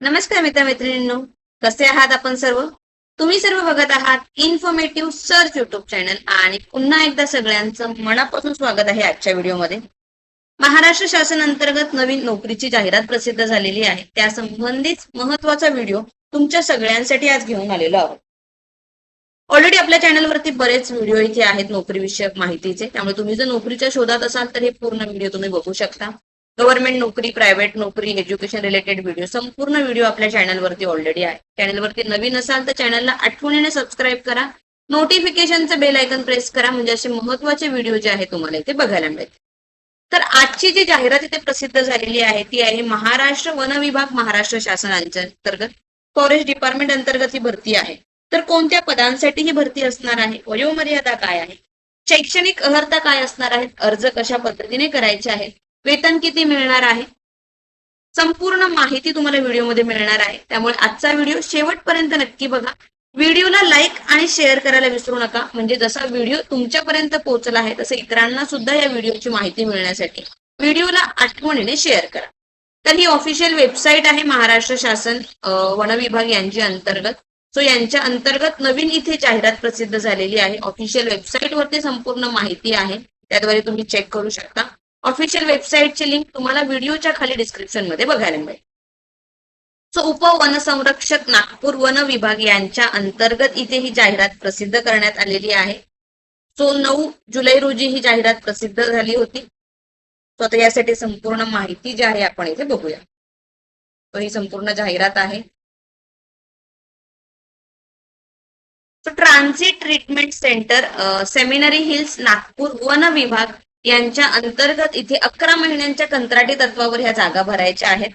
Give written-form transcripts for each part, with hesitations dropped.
नमस्कार मित्रमैत्रिणींनो, कसे आहात आपण सर्व? तुम्ही सर्व बघत आहात इन्फॉर्मेटिव्ह सर्च युट्यूब चॅनल आणि पुन्हा एकदा सगळ्यांचं मनापासून स्वागत आहे आजच्या व्हिडिओमध्ये. महाराष्ट्र शासन अंतर्गत नवीन नोकरीची जाहिरात प्रसिद्ध झालेली आहे. त्या संबंधित महत्वाचा व्हिडिओ तुमच्या सगळ्यांसाठी आज घेऊन आलेलो आहोत. ऑलरेडी आपल्या चॅनलवरती बरेच व्हिडिओ इथे आहेत नोकरीविषयक माहितीचे, त्यामुळे तुम्ही जर नोकरीच्या शोधात असाल तर हे पूर्ण व्हिडिओ तुम्ही बघू शकता. गव्हर्नमेंट नोकरी, प्रायव्हेट नोकरी, एज्युकेशन रिलेटेड व्हिडिओ, संपूर्ण व्हिडिओ आपल्या चॅनलवरती ऑलरेडी आहे. चॅनलवरती नवीन असाल तर चॅनलला आठवणीने सबस्क्राईब करा, नोटिफिकेशनचं बेल आयकन प्रेस करा, म्हणजे असे महत्वाचे व्हिडिओ जे आहे तुम्हाला इथे बघायला मिळतील. तर आजची जी जाहिरात इथे प्रसिद्ध झालेली आहे ती आहे महाराष्ट्र वन विभाग, महाराष्ट्र शासनाच्या अंतर्गत फॉरेस्ट डिपार्टमेंट अंतर्गत ही भरती आहे. तर कोणत्या पदांसाठी ही भरती असणार आहे, वयोमर्यादा काय आहे, शैक्षणिक अर्हता काय असणार आहे, अर्ज कशा पद्धतीने करायचे आहे, वेतन किती मिळणार आहे, संपूर्ण माहिती तुम्हाला व्हिडिओमध्ये मिळणार आहे. त्यामुळे आजचा व्हिडिओ शेवटपर्यंत नक्की बघा. व्हिडिओला लाईक आणि शेअर करायला विसरू नका, म्हणजे जसा व्हिडिओ तुमच्यापर्यंत पोहोचला आहे तसं इतरांना सुद्धा या व्हिडिओची माहिती मिळण्यासाठी व्हिडिओला आठवणीने शेअर करा. तर ही ऑफिशियल वेबसाईट आहे महाराष्ट्र शासन वन विभाग यांची अंतर्गत. सो यांच्या अंतर्गत नवीन इथे जाहिरात प्रसिद्ध झालेली आहे. ऑफिशियल वेबसाईट वरती संपूर्ण माहिती आहे, त्याद्वारे तुम्ही चेक करू शकता. ऑफिशियल वेबसाईटची लिंक तुम्हाला व्हिडिओच्या खाली डिस्क्रिप्शन मध्ये बघायला मिळेल. सो उपवनसंरक्षक नागपूर वन विभाग यांच्या अंतर्गत इथे ही जाहिरात प्रसिद्ध करण्यात आलेली आहे. सो 9 जुलै रोजी ही जाहिरात प्रसिद्ध झाली होती. सो आता यासाठी संपूर्ण माहिती जी आहे आपण इथे बघूया. तो ही संपूर्ण जाहिरात आहे. Transit treatment centre, seminary hills, Nagpur one विभाग यांच्या अंतर्गत इथे 11 महिन्यांच्या कंत्राटी तत्वावर ह्या जागा भरायच्या आहेत.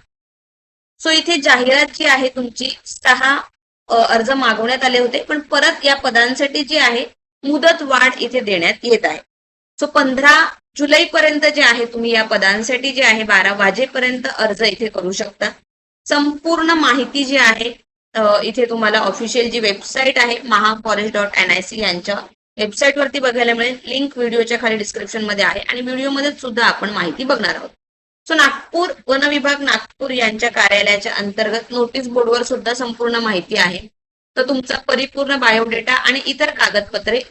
सो इथे जाहिरात जी आहे तुमची 6 अर्ज मागवण्यात आले होते, पण परत या पदांसाठी जी आहे मुदत वाढ इथे देण्यात येत आहे. सो 15 जुलै पर्यंत जे आहे तुम्ही या पदांसाठी जे आहे 12 वाजेपर्यंत अर्ज इथे करू शकता. संपूर्ण माहिती जी आहे इथे तुम्हाला ऑफिशियल जी वेबसाईट आहे महाफॉरेस्ट.nic यांच्या वेबसाईट वरती बघायला मिळेल. लिंक व्हिडिओच्या खाली डिस्क्रिप्शन मध्ये आहे आणि व्हिडिओमध्ये सुद्धा आपण माहिती बघणार आहोत. सो नागपूर वन विभाग नागपूर यांच्या कार्यालयाच्या अंतर्गत नोटीस बोर्डवर सुद्धा संपूर्ण माहिती आहे. तर तुमचा परिपूर्ण बायोडेटा आणि इतर कागदपत्रे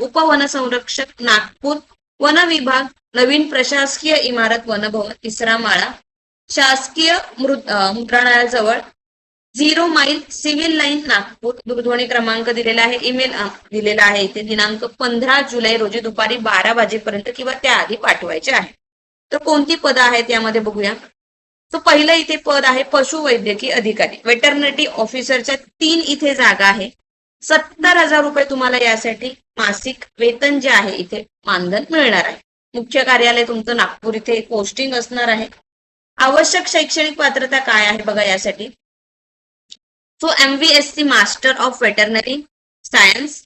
उपवन संरक्षक नागपूर वन विभाग, नवीन प्रशासकीय इमारत वनभवन, 3रा माळा, शासकीय मुद्रणालयाजवळ, 0 माईल, सिव्हिल लाईन, नागपूर. दूरध्वनी क्रमांक दिलेला आहे, ईमेल दिलेला आहे इथे. दिनांक 15 जुलै रोजी दुपारी 12 वाजेपर्यंत किंवा त्याआधी पाठवायचे आहे. तर कोणती पदं आहेत यामध्ये बघूया. तर पहिलं इथे पद आहे पशुवैद्यकीय अधिकारी, वेटरनरी ऑफिसरच्या 3 इथे जागा आहे. 70,000 रुपये तुम्हाला यासाठी मासिक वेतन जे आहे इथे मानधन मिळणार आहे. मुख्य कार्यालय तुमचं नागपूर इथे पोस्टिंग असणार आहे. आवश्यक शैक्षणिक पात्रता काय आहे बघा यासाठी. So MVSC master of veterinary science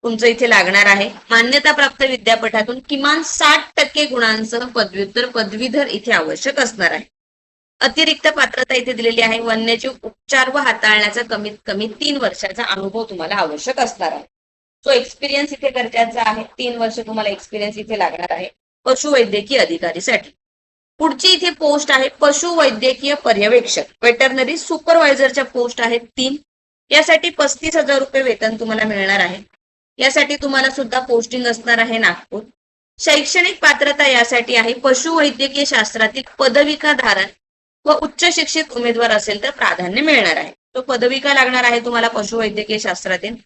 तुमचं इथे लागणार आहे. मान्यता प्राप्त विद्यापीठातून किमान 60% गुणांसह पदव्युत्तर पदवीधर इथे आवश्यक असणार आहे. अतिरिक्त पात्रता इथे दिलेली आहे. वन्यजीव उपचार व हाताळण्याचा कमीत कमी 3 वर्षाचा अनुभव तुम्हाला आवश्यक असणार आहे. सो एक्सपिरियन्स इथे गरजेचा आहे. 3 वर्ष तुम्हाला एक्सपिरियन्स इथे लागणार आहे पशुवैद्यकीय अधिकारीसाठी. पुढची इथे पोस्ट आहे पशुवैद्यकीय पर्यवेक्षक, वेटरनरी सुपरवायझरच्या पोस्ट आहेत 3. यासाठी 35,000 रुपये वेतन तुम्हाला मिळणार आहे. यासाठी तुम्हाला सुद्धा पोस्टिंग असणार आहे नागपूर. शैक्षणिक पात्रता यासाठी आहे पशुवैद्यकीय शास्त्रातील पदविका धारण व उच्च शिक्षित उमेदवार असेल तर प्राधान्य मिळणार आहे. तो पदविका लागणार आहे तुम्हाला पशुवैद्यकीय शास्त्रातील.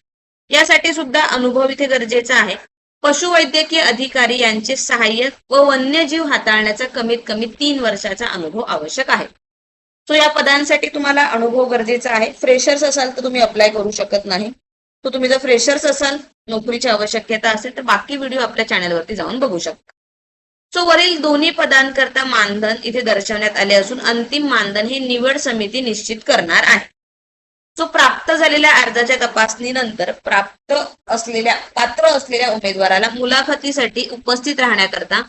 यासाठी सुद्धा अनुभव इथे गरजेचा आहे. पशुवैद्यकीय अधिकारी यांचे सहाय्यक व वन्यजीव हाताळण्याचा कमीत कमी 3 वर्षाचा अनुभव आवश्यक आहे. सो या पदांसाठी तुम्हाला अनुभव गरजेचा आहे. फ्रेशर्स असाल तर तुम्ही अप्लाय करू शकत नाही. तो तुम्ही जर फ्रेशर्स असाल, नोकरीची आवश्यकता असेल तर बाकी व्हिडिओ आपल्या चॅनलवरती जाऊन बघू शकता. सो वरील दोन्ही पदांकरता मानधन इथे दर्शवण्यात आले असून अंतिम मानधन हे निवड समिती निश्चित करणार आहे. सो प्राप्त झालेल्या अर्जाच्या तपासणीनंतर पात्र असलेल्या उमेदवाराला मुलाखतीसाठी उपस्थित राहण्याकरता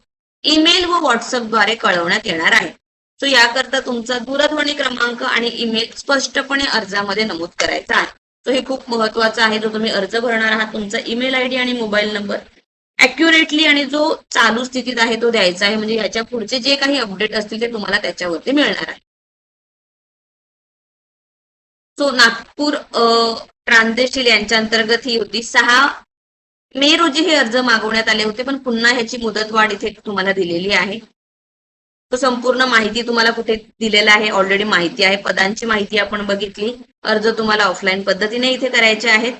ईमेल व व्हॉट्सअपद्वारे कळवण्यात येणार आहे. सो याकरता तुमचा दूरध्वनी क्रमांक आणि ईमेल स्पष्टपणे अर्जामध्ये नमूद करायचा आहे. सो हे खूप महत्वाचं आहे. जो तुम्ही अर्ज भरणार आहात तुमचा ईमेल आयडी आणि मोबाईल नंबर अॅक्युरेटली आणि जो चालू स्थितीत आहे तो द्यायचा आहे, म्हणजे याच्या पुढचे जे काही अपडेट असतील ते तुम्हाला त्याच्यावरती मिळणार आहे. सो नागपूर ट्रान्सदेशील यांच्या अंतर्गत ही होती. 6 मे रोजी हे अर्ज मागवण्यात आले होते, पण पुन्हा ह्याची मुदतवाढ इथे तुम्हाला दिलेली आहे. तो संपूर्ण माहिती तुम्हाला कुठे दिलेला आहे, ऑलरेडी माहिती आहे. पदांची माहिती आपण बघितली. अर्ज तुम्हाला ऑफलाईन पद्धतीने इथे करायचे आहेत.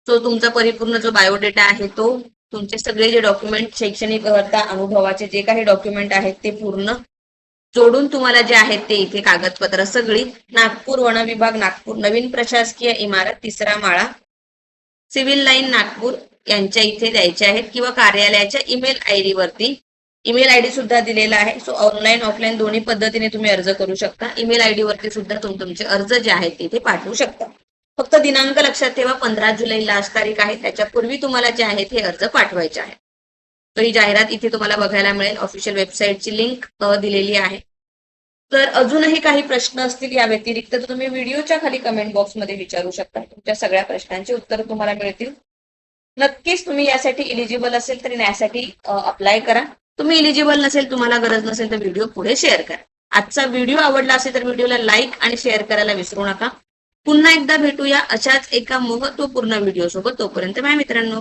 सो तुमचा परिपूर्ण जो बायोडेटा आहे तो, तुमचे सगळे जे डॉक्युमेंट, शैक्षणिक अर्हता, अनुभवाचे जे काही डॉक्युमेंट आहेत ते पूर्ण जोडून तुम्हाला जे आहेत ते इथे कागदपत्र सगळी नागपूर वन विभाग, नागपूर नवीन प्रशासकीय इमारत, 3रा माळा, सिव्हिल लाईन, नागपूर यांच्या इथे द्यायचे आहेत, किंवा कार्यालयाच्या ईमेल आयडी वरती. ईमेल आयडी सुद्धा दिलेला आहे. सो ऑनलाईन ऑफलाईन दोन्ही पद्धतीने तुम्ही अर्ज करू शकता. ईमेल आयडी वरती सुद्धा तुमचे अर्ज जे आहेत ते इथे पाठवू शकता. फक्त दिनांक लक्षात ठेवा, 15 जुलै लास्ट तारीख आहे. त्याच्यापूर्वी तुम्हाला जे आहेत हे अर्ज पाठवायचे आहेत. तर ही जाहिरात इथे तुम्हाला बघायला मिळेल. ऑफिशियल वेबसाईटची लिंक दिलेली आहे. तर अजूनही काही प्रश्न असतील या व्यतिरिक्त तर तुम्ही व्हिडिओच्या खाली कमेंट बॉक्समध्ये विचारू शकता. तुमच्या सगळ्या प्रश्नांची उत्तरं तुम्हाला मिळतील. नक्कीच तुम्ही यासाठी इलिजिबल असेल तर यासाठी अप्लाय करा. तुम्ही इलिजिबल नसेल, तुम्हाला गरज नसेल तर व्हिडिओ पुढे शेअर करा. आजचा व्हिडिओ आवडला असेल तर व्हिडिओला लाईक आणि शेअर करायला विसरू नका. पुन्हा एकदा भेटूया अशाच एका महत्त्वपूर्ण व्हिडिओ सोबत. तोपर्यंत बाय मित्रांनो.